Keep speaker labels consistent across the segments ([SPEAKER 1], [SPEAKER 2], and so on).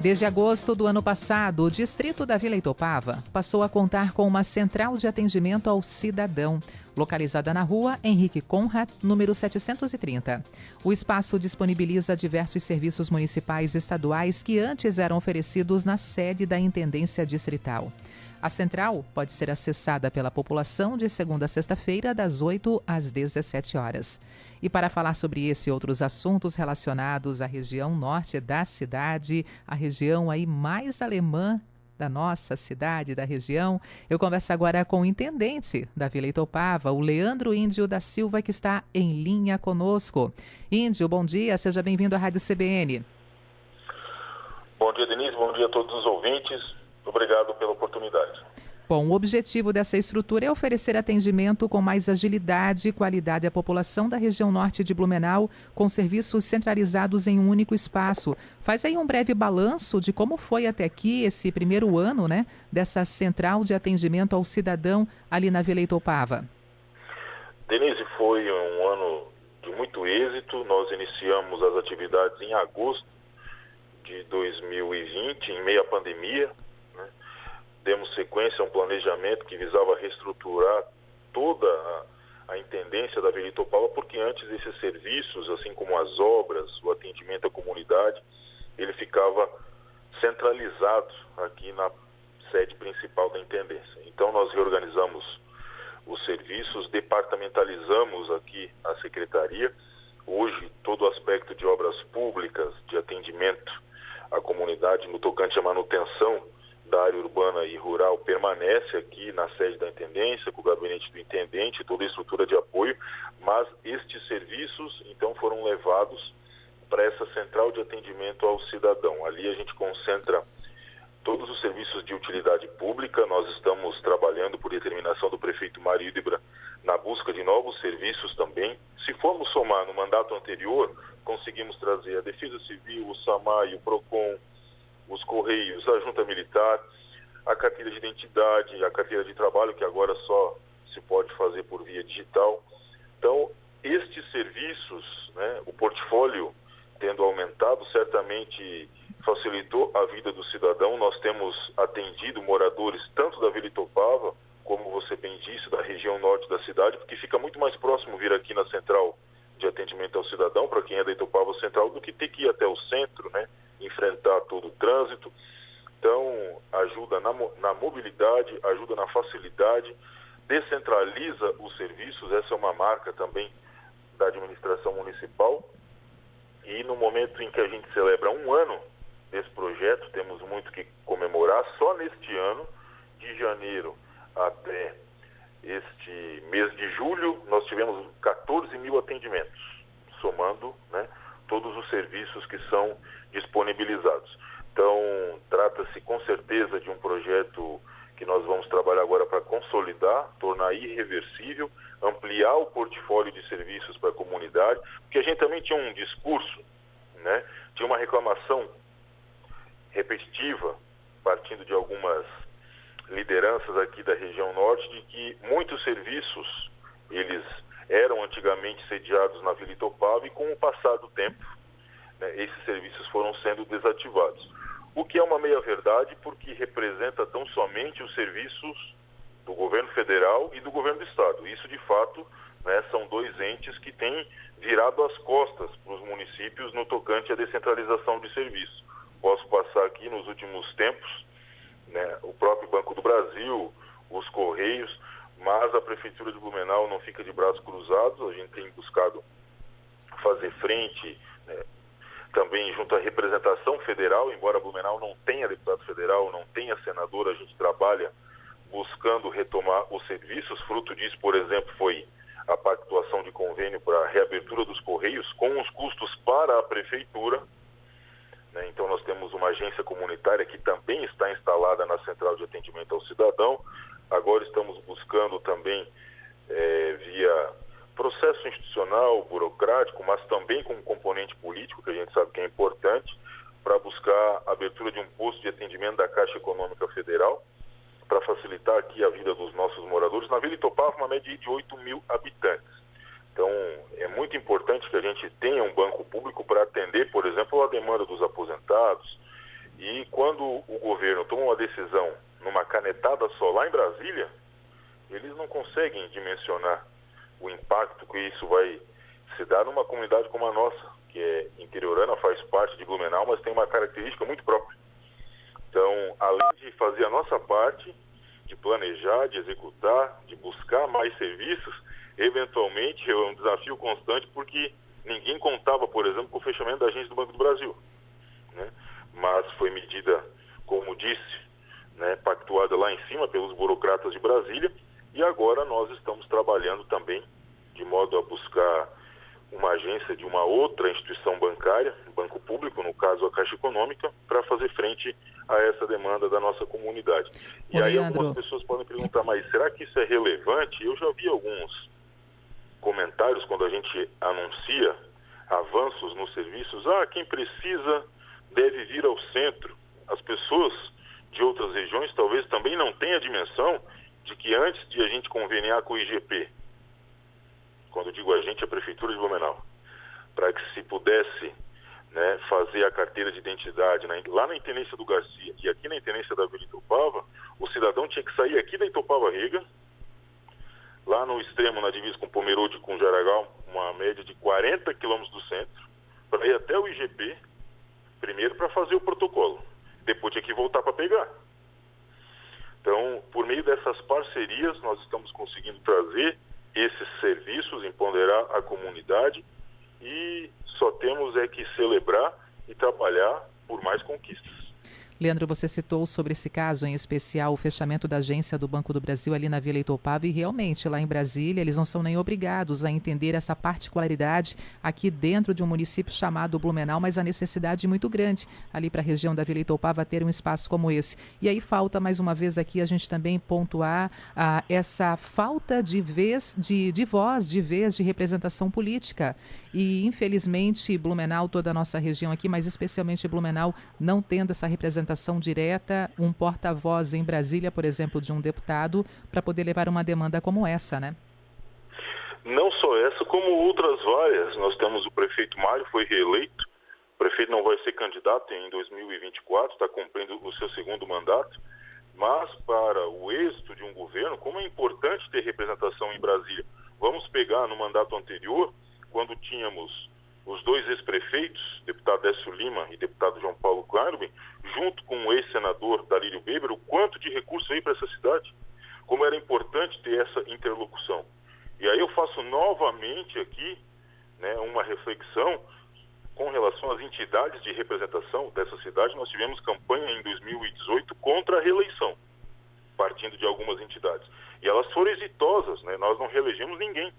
[SPEAKER 1] Desde agosto do ano passado, o distrito da Vila Itopava passou a contar com uma central de atendimento ao cidadão, localizada na rua Henrique Conrad, número 730. O espaço disponibiliza diversos serviços municipais e estaduais que antes eram oferecidos na sede da Intendência Distrital. A central pode ser acessada pela população de segunda a sexta-feira, das 8 às 17 horas. E para falar sobre esse e outros assuntos relacionados à região norte da cidade, a região aí mais alemã da nossa cidade, da região, eu converso agora com o intendente da Vila Itopava, o Leandro Índio da Silva, que está em linha conosco. Índio, bom dia, seja bem-vindo à Rádio CBN.
[SPEAKER 2] Bom dia, Denise, bom dia a todos os ouvintes. Obrigado pela oportunidade.
[SPEAKER 1] Bom, o objetivo dessa estrutura é oferecer atendimento com mais agilidade e qualidade à população da região norte de Blumenau, com serviços centralizados em um único espaço. Faz aí um breve balanço de como foi até aqui esse primeiro ano, né, dessa central de atendimento ao cidadão ali na Vila Itopava.
[SPEAKER 2] Denise, foi um ano de muito êxito. Nós iniciamos as atividades em agosto de 2020, em meio à pandemia. Demos sequência a um planejamento que visava reestruturar toda a intendência da Vila Itopava, porque antes esses serviços, assim como as obras, o atendimento à comunidade, ele ficava centralizado aqui na sede principal da intendência. Então nós reorganizamos os serviços, departamentalizamos aqui a secretaria. Hoje todo o aspecto de obras públicas, de atendimento à comunidade no tocante à manutenção da área urbana e rural permanece aqui na sede da intendência, com o gabinete do intendente, toda a estrutura de apoio, mas estes serviços então foram levados para essa central de atendimento ao cidadão. Ali a gente concentra todos os serviços de utilidade pública. Nós estamos trabalhando por determinação do prefeito Mário Hidebra na busca de novos serviços também. Se formos somar no mandato anterior, conseguimos trazer a Defesa Civil, o SAMAI, o PROCON, os Correios, a Junta Militar, a carteira de identidade, a carteira de trabalho, que agora só se pode fazer por via digital. Então, estes serviços, né, o portfólio tendo aumentado, certamente facilitou a vida do cidadão. Nós temos atendido moradores tanto da Vila Itopava, como você bem disse, da região norte da cidade, porque fica muito mais próximo vir aqui na central de atendimento ao cidadão, para quem é da Itopava Central, do que ter que ir até o centro, né, enfrentar todo o trânsito. Então, ajuda na mobilidade, ajuda na facilidade, descentraliza os serviços. Essa é uma marca também da administração municipal. E no momento em que a gente celebra um ano desse projeto, temos muito que comemorar. Só neste ano, de janeiro até este mês de julho, nós tivemos 14 mil atendimentos, somando, né, todos os serviços que são disponibilizados. Então, trata-se com certeza de um projeto que nós vamos trabalhar agora para consolidar, tornar irreversível, ampliar o portfólio de serviços para a comunidade, porque a gente também tinha um discurso, né, tinha uma reclamação repetitiva, partindo de algumas lideranças aqui da região norte, de que muitos serviços, eles eram antigamente sediados na Vila Itopava e com o passar do tempo, né, esses serviços foram sendo desativados. O que é uma meia-verdade, porque representa tão somente os serviços do governo federal e do governo do estado. Isso, de fato, né, são dois entes que têm virado as costas para os municípios no tocante à descentralização de serviços. Posso passar aqui nos últimos tempos, né, o próprio Banco do Brasil, os Correios, mas a Prefeitura de Blumenau não fica de braços cruzados. A gente tem buscado fazer frente, né, também junto à representação federal, embora Blumenau não tenha deputado federal, não tenha senador, a gente trabalha buscando retomar os serviços. Fruto disso, por exemplo, foi a pactuação de convênio para a reabertura dos Correios, com os custos para a Prefeitura, né? Então nós temos uma agência comunitária que também está instalada na Central de Atendimento ao Cidadão. Agora estamos buscando também, via processo institucional, burocrático, mas também com um componente político, que a gente sabe que é importante, para buscar a abertura de um posto de atendimento da Caixa Econômica Federal, para facilitar aqui a vida dos nossos moradores. Na Vila Itopava, uma média de 8 mil habitantes. Então, é muito importante que a gente tenha um banco público para atender, por exemplo, a demanda dos aposentados E quando o governo toma uma decisão numa canetada só lá em Brasília, eles não conseguem dimensionar o impacto que isso vai se dar numa comunidade como a nossa, que é interiorana, faz parte de Blumenau, mas tem uma característica muito própria. Então, além de fazer a nossa parte, de planejar, de executar, de buscar mais serviços, eventualmente é um desafio constante, porque ninguém contava, por exemplo, com o fechamento da agência do Banco do Brasil, né? Mas foi medida, como disse, né, pactuada lá em cima pelos burocratas de Brasília, e agora nós estamos trabalhando também de modo a buscar uma agência de uma outra instituição bancária, um banco público, no caso a Caixa Econômica, para fazer frente a essa demanda da nossa comunidade. E aí algumas pessoas podem perguntar, mas será que isso é relevante? Eu já vi alguns comentários quando a gente anuncia avanços nos serviços. Quem precisa deve vir ao centro. As pessoas de outras regiões talvez também não tenham a dimensão de que antes de a gente conveniar com o IGP, quando eu digo a gente, a Prefeitura de Blumenau, para que se pudesse, né, fazer a carteira de identidade lá na Intendência do Garcia e aqui na Intendência da Vila Itopava, o cidadão tinha que sair aqui da Itopava Rega, lá no extremo, na divisa com Pomerode e com Jaraguá, uma média de 40 quilômetros do centro, para ir até o IGP, primeiro para fazer o protocolo, depois tinha que voltar para pegar. Então, por meio dessas parcerias, nós estamos conseguindo trazer esses serviços, empoderar a comunidade, e só temos que celebrar e trabalhar por mais conquistas.
[SPEAKER 1] Leandro, você citou sobre esse caso em especial, o fechamento da agência do Banco do Brasil ali na Vila Itopava, e realmente lá em Brasília eles não são nem obrigados a entender essa particularidade aqui dentro de um município chamado Blumenau, mas a necessidade muito grande ali para a região da Vila Itopava ter um espaço como esse. E aí falta mais uma vez aqui a gente também pontuar essa falta de vez, de voz, de vez de representação política. E infelizmente Blumenau, toda a nossa região aqui, mas especialmente Blumenau, não tendo essa representação direta, um porta-voz em Brasília, por exemplo, de um deputado, para poder levar uma demanda como essa, né?
[SPEAKER 2] Não só essa, como outras várias. Nós temos o prefeito Mário, foi reeleito. O prefeito não vai ser candidato em 2024, está cumprindo o seu segundo mandato. Mas para o êxito de um governo, como é importante ter representação em Brasília? Vamos pegar no mandato anterior, quando tínhamos os dois ex-prefeitos, deputado Décio Lima e deputado João Paulo Kleinruben, junto com o ex-senador Darílio Weber, o quanto de recurso veio para essa cidade, como era importante ter essa interlocução. E aí eu faço novamente aqui, né, uma reflexão com relação às entidades de representação dessa cidade. Nós tivemos campanha em 2018 contra a reeleição, partindo de algumas entidades. E elas foram exitosas, né? Nós não reelegemos ninguém.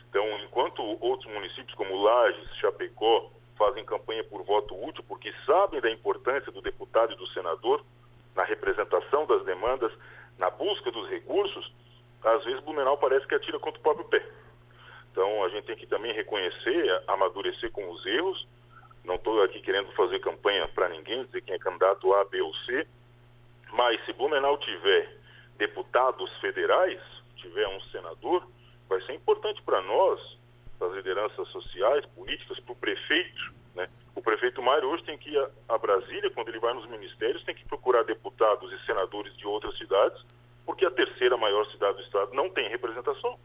[SPEAKER 2] Então, enquanto outros municípios como Lages, Chapecó, fazem campanha por voto útil, porque sabem da importância do deputado e do senador na representação das demandas, na busca dos recursos, às vezes Blumenau parece que atira contra o próprio pé. Então, a gente tem que também reconhecer, amadurecer com os erros. Não estou aqui querendo fazer campanha para ninguém, dizer quem é candidato A, B ou C, mas se Blumenau tiver deputados federais, tiver um senador, vai ser importante para nós, das lideranças sociais, políticas, para o prefeito, né? O prefeito Mário hoje tem que ir a Brasília, quando ele vai nos ministérios, tem que procurar deputados e senadores de outras cidades, porque a terceira maior cidade do estado não tem representação.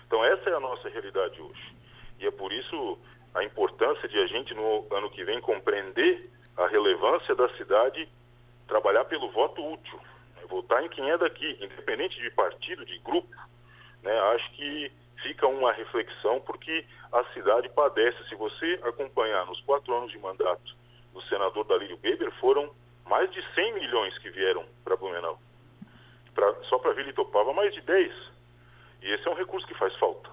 [SPEAKER 2] Então essa é a nossa realidade hoje. E é por isso a importância de a gente, no ano que vem, compreender a relevância da cidade, trabalhar pelo voto útil, né? Votar em quem é daqui, independente de partido, de grupo, né? Acho que fica uma reflexão, porque a cidade padece. Se você acompanhar nos 4 anos de mandato do senador Darílio Weber, foram mais de 100 milhões que vieram para Blumenau. Só para Vila Itopava, mais de 10. E esse é um recurso que faz falta,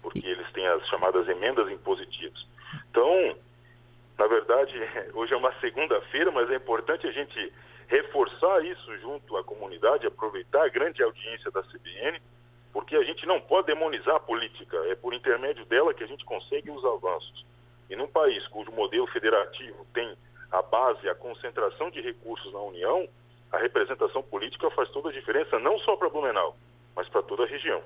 [SPEAKER 2] porque eles têm as chamadas emendas impositivas. Então, na verdade, hoje é uma segunda-feira, mas é importante a gente reforçar isso junto à comunidade, aproveitar a grande audiência da CBN, porque a gente não pode demonizar a política, é por intermédio dela que a gente consegue os avanços. E num país cujo modelo federativo tem a base, a concentração de recursos na União, a representação política faz toda a diferença, não só para Blumenau, mas para toda a região.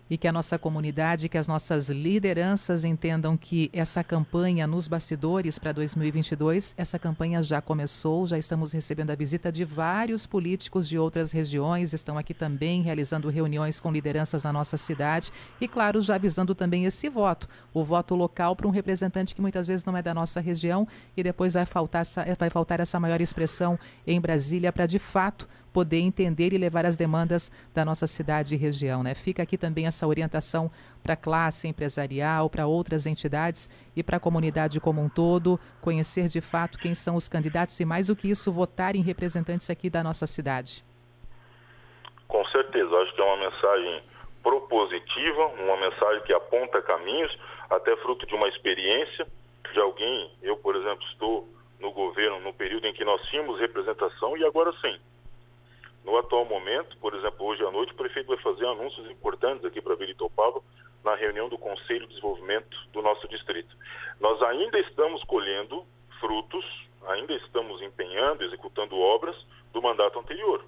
[SPEAKER 1] E que a nossa comunidade, que as nossas lideranças entendam que essa campanha nos bastidores para 2022, essa campanha já começou, já estamos recebendo a visita de vários políticos de outras regiões, estão aqui também realizando reuniões com lideranças na nossa cidade e, claro, já avisando também esse voto, o voto local para um representante que muitas vezes não é da nossa região e depois vai faltar essa maior expressão em Brasília para, de fato, poder entender e levar as demandas da nossa cidade e região, né? Fica aqui também essa orientação para a classe empresarial, para outras entidades e para a comunidade como um todo, conhecer de fato quem são os candidatos e, mais do que isso, votar em representantes aqui da nossa cidade.
[SPEAKER 2] Com certeza, acho que é uma mensagem propositiva, uma mensagem que aponta caminhos, até fruto de uma experiência de alguém. Eu, por exemplo, estou no governo no período em que nós tínhamos representação e agora sim. No atual momento, por exemplo, hoje à noite, o prefeito vai fazer anúncios importantes aqui para Vila Itopava na reunião do Conselho de Desenvolvimento do nosso distrito. Nós ainda estamos colhendo frutos, ainda estamos empenhando, executando obras do mandato anterior,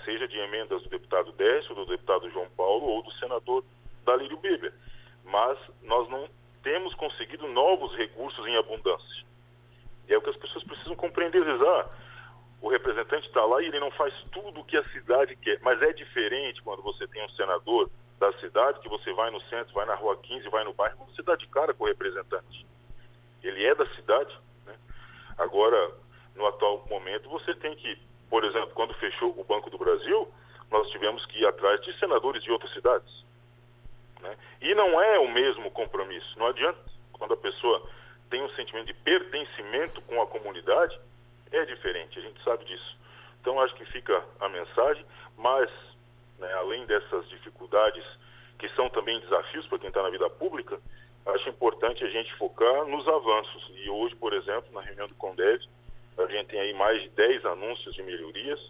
[SPEAKER 2] seja de emendas do deputado Décio, do deputado João Paulo ou do senador Dalírio Biber. Mas nós não temos conseguido novos recursos em abundância. E é o que as pessoas precisam compreender. O representante está lá e ele não faz tudo o que a cidade quer, mas é diferente quando você tem um senador da cidade, que você vai no centro, vai na rua 15, vai no bairro, você dá de cara com o representante. Ele é da cidade, né? Agora, no atual momento, você tem que, por exemplo, quando fechou o Banco do Brasil, nós tivemos que ir atrás de senadores de outras cidades, né? E não é o mesmo compromisso, não adianta. Quando a pessoa tem um sentimento de pertencimento com a comunidade, é diferente, a gente sabe disso. Então, acho que fica a mensagem, mas, né, além dessas dificuldades, que são também desafios para quem está na vida pública, acho importante a gente focar nos avanços. E hoje, por exemplo, na reunião do Condev, a gente tem aí mais de 10 anúncios de melhorias,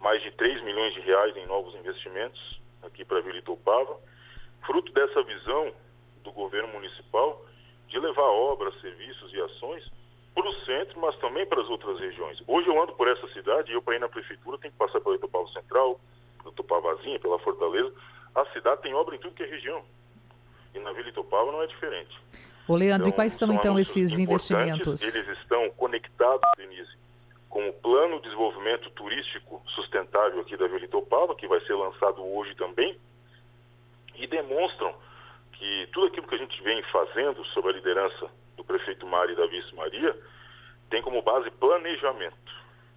[SPEAKER 2] mais de 3 milhões de reais em novos investimentos aqui para Vila Itopava, fruto dessa visão do governo municipal de levar obras, serviços e ações para o centro, mas também para as outras regiões. Hoje eu ando por essa cidade e eu, para ir na prefeitura, tenho que passar pela Itopava Central, pela Itopavazinha, pela Fortaleza. A cidade tem obra em tudo que é região. E na Vila Itopava não é diferente.
[SPEAKER 1] Ô Leandro, e quais são então esses investimentos?
[SPEAKER 2] Eles estão conectados, Denise, com o Plano de Desenvolvimento Turístico Sustentável aqui da Vila Itopava, que vai ser lançado hoje também, e demonstram que tudo aquilo que a gente vem fazendo sob a liderança do prefeito Mário e da vice Maria tem como base planejamento,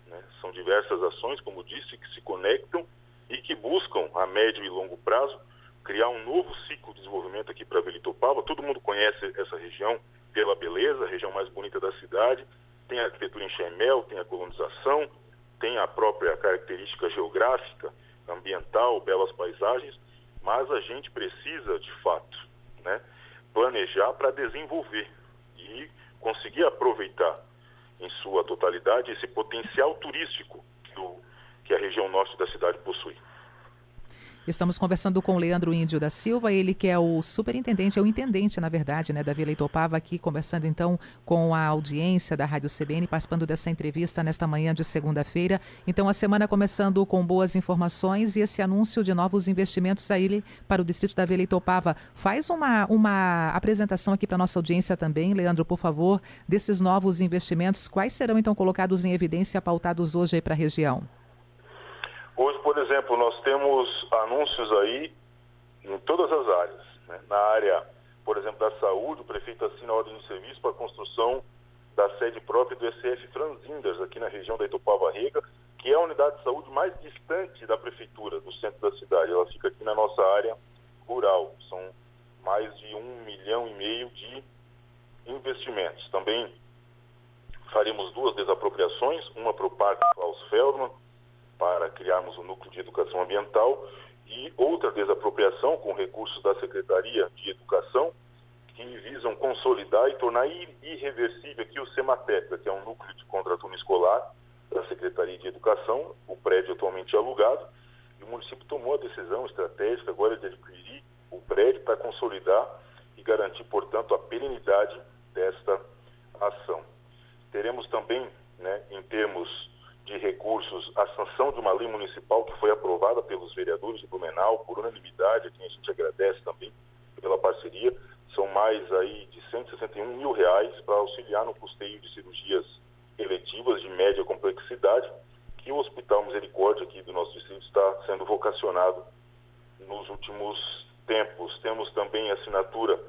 [SPEAKER 2] né? São diversas ações, como disse, que se conectam e que buscam, a médio e longo prazo, criar um novo ciclo de desenvolvimento aqui para Vila Itopava. Todo mundo conhece essa região pela beleza, a região mais bonita da cidade, tem a arquitetura em Chaimel, tem a colonização, tem a própria característica geográfica, ambiental, belas paisagens, mas a gente precisa, de fato, né, planejar para desenvolver e conseguir aproveitar em sua totalidade esse potencial turístico que a região norte da cidade possui.
[SPEAKER 1] Estamos conversando com o Leandro Índio da Silva, ele que é o superintendente, é o intendente, na verdade, né, da Vila Itopava, aqui conversando então com a audiência da Rádio CBN, participando dessa entrevista nesta manhã de segunda-feira. Então, a semana começando com boas informações e esse anúncio de novos investimentos aí para o distrito da Vila Itopava. Faz uma apresentação aqui para a nossa audiência também, Leandro, por favor, desses novos investimentos. Quais serão então colocados em evidência, pautados hoje aí para a região?
[SPEAKER 2] Hoje, por exemplo, nós temos anúncios aí em todas as áreas, né? Na área, por exemplo, da saúde, o prefeito assina a ordem de serviço para a construção da sede própria do SF Franzinders, aqui na região da Itopava Rega, que é a unidade de saúde mais distante da prefeitura, do centro da cidade. Ela fica aqui na nossa área rural. São mais de 1,5 milhão de investimentos. Também faremos 2 desapropriações, uma para o Parque Klaus Feldman, para criarmos um núcleo de educação ambiental, e outra desapropriação com recursos da Secretaria de Educação, que visam consolidar e tornar irreversível aqui o Semateca, que é um núcleo de contraturno escolar da Secretaria de Educação, o prédio atualmente alugado, e o município tomou a decisão estratégica agora de adquirir o prédio para consolidar e garantir, portanto, a perenidade desta ação. Teremos também, né, em termos de recursos a sanção de uma lei municipal que foi aprovada pelos vereadores de Blumenau por unanimidade, a quem a gente agradece também pela parceria. São mais aí de R$161 mil para auxiliar no custeio de cirurgias eletivas de média complexidade, que o Hospital Misericórdia aqui do nosso distrito está sendo vocacionado nos últimos tempos. Temos também a assinatura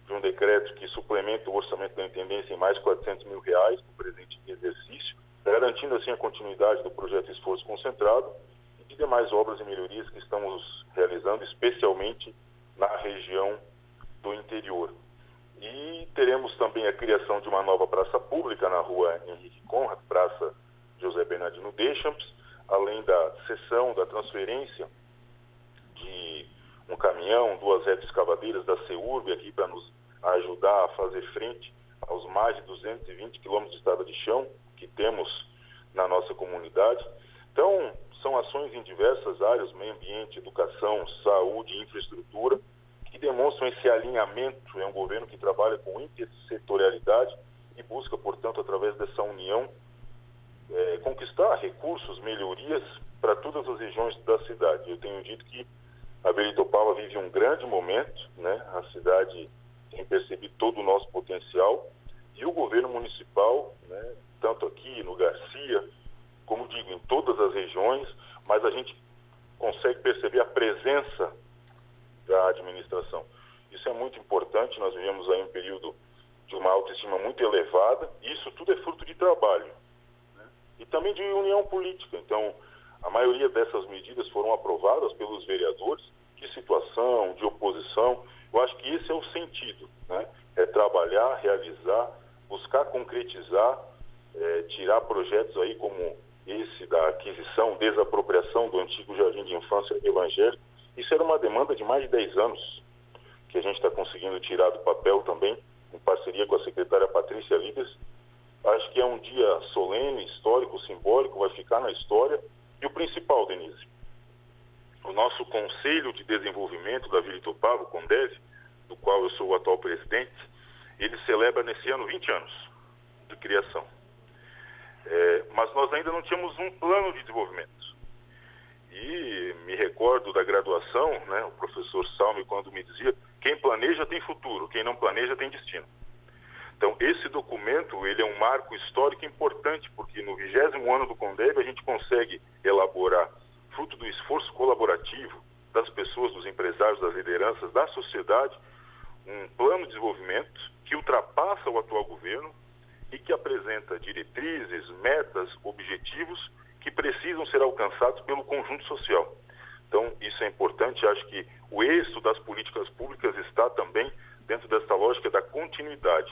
[SPEAKER 2] de um decreto que suplementa o orçamento da intendência em mais R$400 mil para o presente exercício, garantindo assim a continuidade do projeto Esforço Concentrado e de demais obras e melhorias que estamos realizando, especialmente na região do interior. E teremos também a criação de uma nova praça pública na rua Henrique Conrad, Praça José Bernardino Deschamps, além da cessão, da transferência de um caminhão, 2 retroescavadeiras da CEURB aqui para nos ajudar a fazer frente aos mais de 220 quilômetros de estrada de chão que temos na nossa comunidade. Então, são ações em diversas áreas, meio ambiente, educação, saúde, infraestrutura, que demonstram esse alinhamento. É um governo que trabalha com intersetorialidade e busca, portanto, através dessa união, conquistar recursos, melhorias para todas as regiões da cidade. Eu tenho dito que a Velitopava vive um grande momento, né? A cidade tem percebido todo o nosso potencial e o governo municipal, né, tanto aqui no Garcia, como digo, em todas as regiões, mas a gente consegue perceber a presença da administração. Isso é muito importante. Nós vivemos aí um período de uma autoestima muito elevada e isso tudo é fruto de trabalho, né? E também de união política. Então, a maioria dessas medidas foram aprovadas pelos vereadores de situação, de oposição. Eu acho que esse é o sentido, né? É trabalhar, realizar, buscar concretizar, tirar projetos aí como esse da aquisição, desapropriação do antigo Jardim de Infância Evangélico. Isso era uma demanda de mais de 10 anos, que a gente está conseguindo tirar do papel também, em parceria com a secretária Patrícia Lides. Acho que é um dia solene, histórico, simbólico, vai ficar na história. E o principal, Denise, o nosso Conselho de Desenvolvimento da Vila Itopava, o CONDEV, do qual eu sou o atual presidente, ele celebra nesse ano 20 anos de criação. Mas nós ainda não tínhamos um plano de desenvolvimento. E me recordo da graduação, né, o professor Salme, quando me dizia: quem planeja tem futuro, quem não planeja tem destino. Então, esse documento, ele é um marco histórico importante, porque no 20º ano do CONDEV a gente consegue elaborar, fruto do esforço colaborativo das pessoas, dos empresários, das lideranças, da sociedade, um plano de desenvolvimento que ultrapassa o atual governo e que apresenta diretrizes, metas, objetivos que precisam ser alcançados pelo conjunto social. Então, isso é importante. Acho que o êxito das políticas públicas está também dentro dessa lógica da continuidade.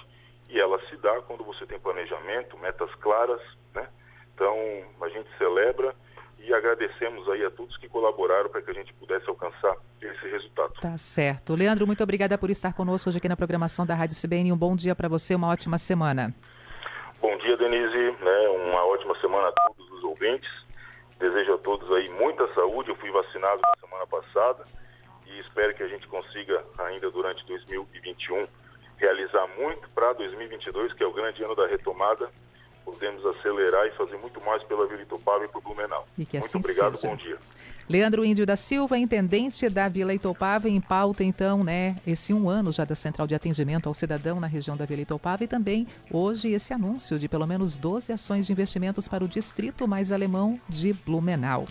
[SPEAKER 2] E ela se dá quando você tem planejamento, metas claras, né? Então, a gente celebra e agradecemos aí a todos que colaboraram para que a gente pudesse alcançar esse resultado.
[SPEAKER 1] Tá certo. Leandro, muito obrigada por estar conosco hoje aqui na programação da Rádio CBN. Um bom dia para você, uma ótima semana.
[SPEAKER 2] Bom dia, Denise, né? Uma ótima semana a todos os ouvintes. Desejo a todos aí muita saúde. Eu fui vacinado na semana passada e espero que a gente consiga ainda durante 2021 realizar muito para 2022, que é o grande ano da retomada. Podemos acelerar e fazer muito mais pela Vila Itopava e por Blumenau.
[SPEAKER 1] E que
[SPEAKER 2] muito
[SPEAKER 1] assim
[SPEAKER 2] obrigado,
[SPEAKER 1] seja.
[SPEAKER 2] Bom dia.
[SPEAKER 1] Leandro Índio da Silva, intendente da Vila Itopava, em pauta então, né, esse 1 ano já da Central de Atendimento ao Cidadão na região da Vila Itopava e também hoje esse anúncio de pelo menos 12 ações de investimentos para o Distrito Mais Alemão de Blumenau.